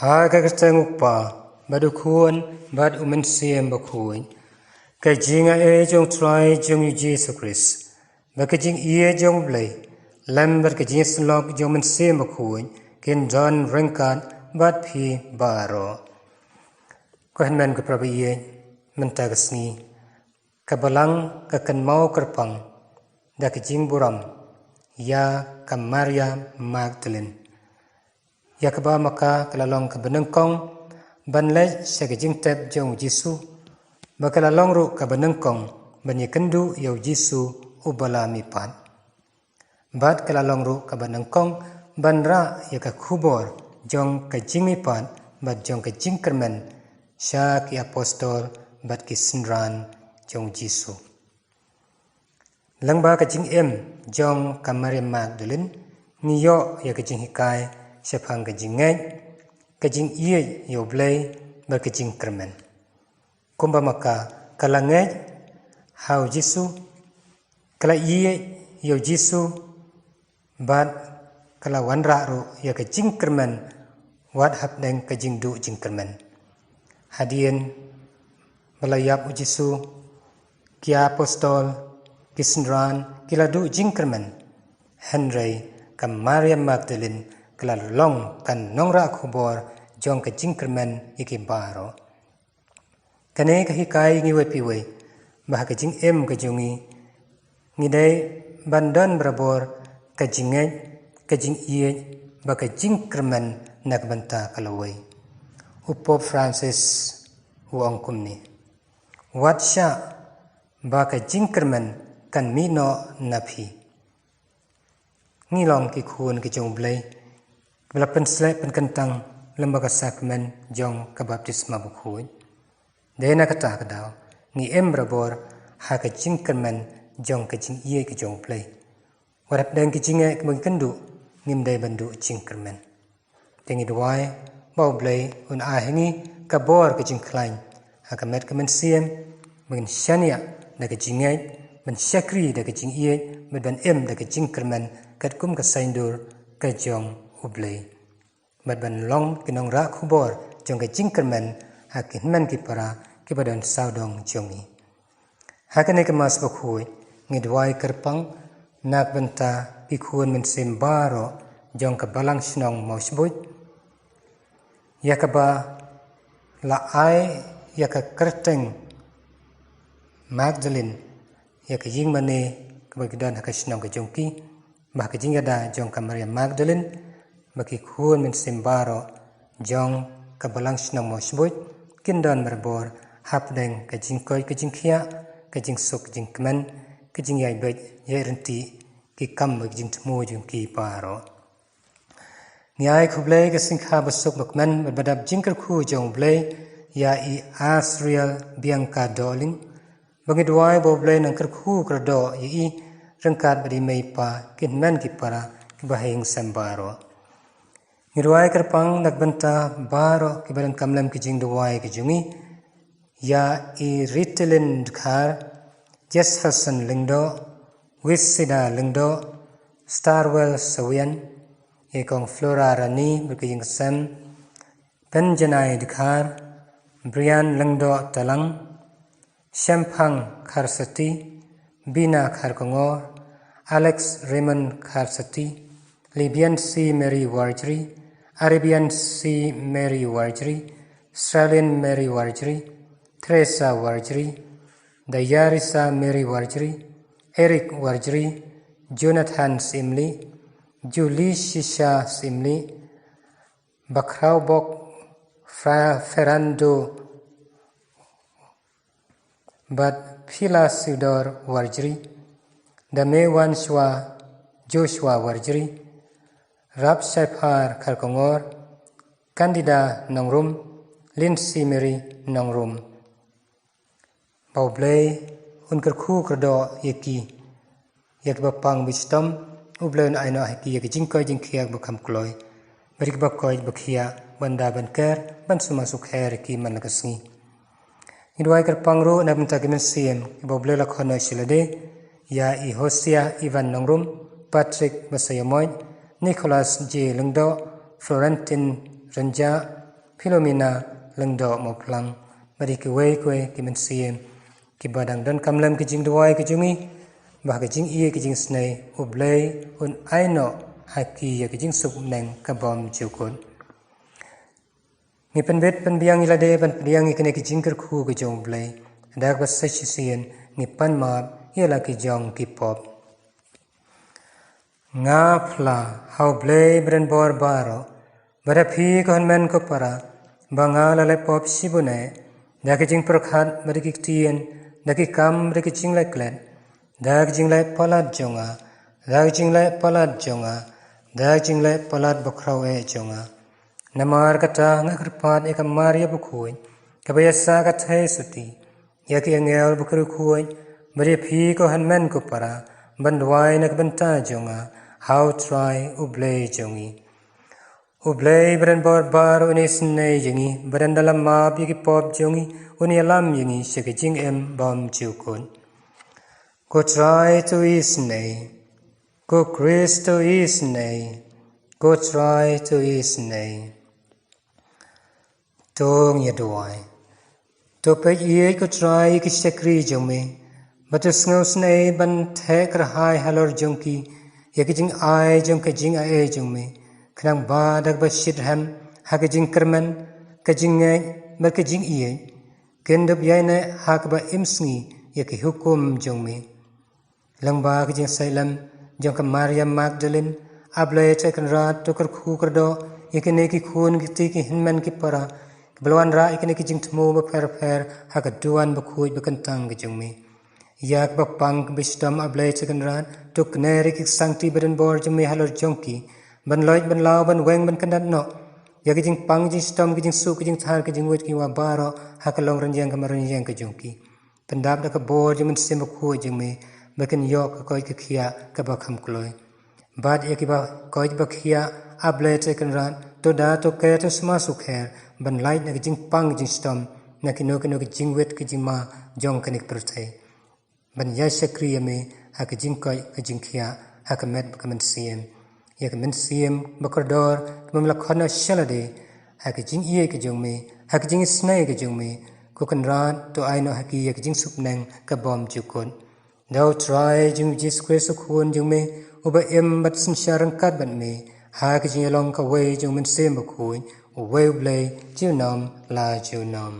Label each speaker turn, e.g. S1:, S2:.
S1: Hagagtangukpa badukuan bad umensiam bakuan kajinga jong try jong Jesus Christ bakajing jong blay lamber kajing slok jong mensiam bakuan kin John Ringkat bad pi baro kohenman ke prabiye mentagasni kabalang kakan mau kerpang da kajing buram ya kam Maria Magdalene yakaba maka kalalong kabenengkong banlej sagajing tep jong Jisu bakalalong ru kabenengkong banyikendu yaw Jisu ubala mipat bad kalalong ru kabenengkong banra yaka khubor jong kajing mipat bad jong kajing kermen sya ki apostol bad ki sinran jong Jisu langba kajing jong Maria Magdalene niyo ya kajing hikai sepang kajing ngay kajing yo blay ber kajing kermen kumba maka kala ngay hau Jisu kala yo Jisu bad kala wanra ru ya kajing kermen wat hapdeng kajing du jing kermen hadien balayap u Jisu kia apostol kisnran kila du jing kermen Henry kam Maria Magdalene kalalong kan nongra khubor jong kajing kermen iki baro kane kahikai ngiwe piwe bah kajing kajongi ngidai bandan berabor kajing ba kajing kermen nak banta kalawai Pop Francis uang kumni watsha ba kajing kermen kan mino napi ngilong ki khun ki jong blay bela penslep penkentang lembaga sakramen jong kabaptisma bukhuin dena kata kadaw ni berabor ha kajing kermen jong kajing ki jong play warap deng kijinge kemengkendu ngimdai bandu jing kermen tengi duai bau blay un ahengi kabor kajing klain ha kamet kemensiam mengin syania da kajinge men syakri da kajing medan da kajing kermen katkum kasaindur kajong ublay badban long kinong ra khubor jong kajing kermen hakin men ki para ki badan saudong jongi hakane ke mas bakhui ngidwai kerpang nak benta pikhun men sembaro jong ka balang snong mosbuj yakaba la ai yaka kerteng Magdalene yaka ying mane kabagdan hakasnong ka jongki bah kajing ada jong ka Maria Magdalene baki khun men sembaro jong kabalang snong mosbuj kindan berbor hapdeng kajing koi kajing khia kajing sok kajing kemen kajing yai bej yai renti ki kam kajing tmu jong ki paro niai khublay ka singkha basuk bakmen badab jingker khu jong blay ya I Asriel Bianca Dolin bangi duai bo blay nangker khu krado I rengkat badi mei pa kin men ki para ki bahing sembaro Ngiruai kerpang nagbenta baro kibaran kamlam kijing duai kijungi ya I Ritalin Dhar Jesferson Lingdo Wisida Lingdo Starwell Sawian Ikong Flora Rani berkijing Sam Penjanai Dhar Brian Lingdo Talang Shempang Kharsati Bina Kharkongor Alex Raymond Kharsati Libyan C. Mary Wargery Arabian C. Mary Wargery, Australian Mary Wargery, Teresa Wargery, Dayarisa Mary Wargery, Eric Wargery, Jonathan Simley, Julie Shisha Simley, Bakraubok Ferrando Bad Phila Sudor Wargery, Damewan Shwa Joshua Wargery, Rab Shaipar Kharkongor, Candida Nongrum, Lindsay Mary Nongrum. Baublay unker khu krado yaki yak bapang wisdom ublen aino haki yak jingkoy jingkiak bakam kloy. Berik bakoy bakhia banda banker ban sumasuk her ki manakasngi. Idwai kerpangru na benta kemensiam baublay lakhono silade ya I Hosea Ivan Nongrum, Patrick Basayamoy, Nicholas J. Lungdo, Florentin Ranja, Philomena leng do mo plang bari ki wei kwe ki men siem ki badang dan kamlam ki jing duai ki jungi ba ki jing ie ki jing snei ublei un aino haki ya ki jing sup neng ka bom jukun ni pen bet pen biang ila de pen biang i kene ki jing ker khu ki jong blei dak ba sa chi sien ni pan ma ia la ki jong ki pop nga phla how blei bren bor baro bara phi ko men ko para banga la le pop sibune da ki jing prakhat bari ki tien da ki kam bari ki jing la klet da ki jing la palat jonga da ki jing la palat jonga da ki jing la palat bokraw e jonga namar kata ngakrpat e kamar ya bukhoy kabayasa ka thai suti ya ki angel bukru khoy bari phi ko men ko para bandwai nak banta jonga how try ublei jongi ublei bren bor bar unis nei jingi bren dalam ma bi ki pop jongi uni alam jingi sheke jing em bom jukun go try to is nei go Christo is nei go try to is nei tong ye doai to pe ye go try ki shekri jongi but to snow snei ban thek rahai halor jonki ye ki jing ai jong ke jing ai jongi Kang ba dak ba shit ham ha ka jing kerman ka jing ngai ba ka jing ie ken dab yai na ha ka ba imsngi ya ki hukum jong mi lang ba ka jing sailam jong ka Maria Magdalene able che kan rat to kar khu kar do ye ki ne ki khun ki ti ki hinman ki para balwan ra ikene ki jing thmo ba fer ha ka duan ba khui ba kan tang ki jong mi yak ba pang bistam able che kan rat to kneri ki sangti beren bor jong mi halor jongki ban loit ban lao ban weng ban kandat no ya ki jing pang jing stom ki jing su ki jing thar ki jing wet ki wa baro ha ka long ran yang ka maran yang ka jong ki pandap da ka bor jing sim khu jing me ba kan yok ka koi ki khia ka ba kham kloi bad ya ki ba koi ba khia able te kan ran to da to ke to sma su kher ban light na ki jing pang jing stom na ki no ki jing wet ki jing ma jong kanik perthai ban ya shakri me ha ki jing koi ki jing khia ha ka met ka man siem yak men siem bakordor mum la khona shalade hak jing ie ke jong me hak jing snai ke jong me ko kan ran to ai no haki yak jing supnang ka bom jukon now try jing Jesus Christ khon jong me oba em bat sin sharang kat ban me hak jing long ka we jong men sem ba khoi we blai ju nam la ju nam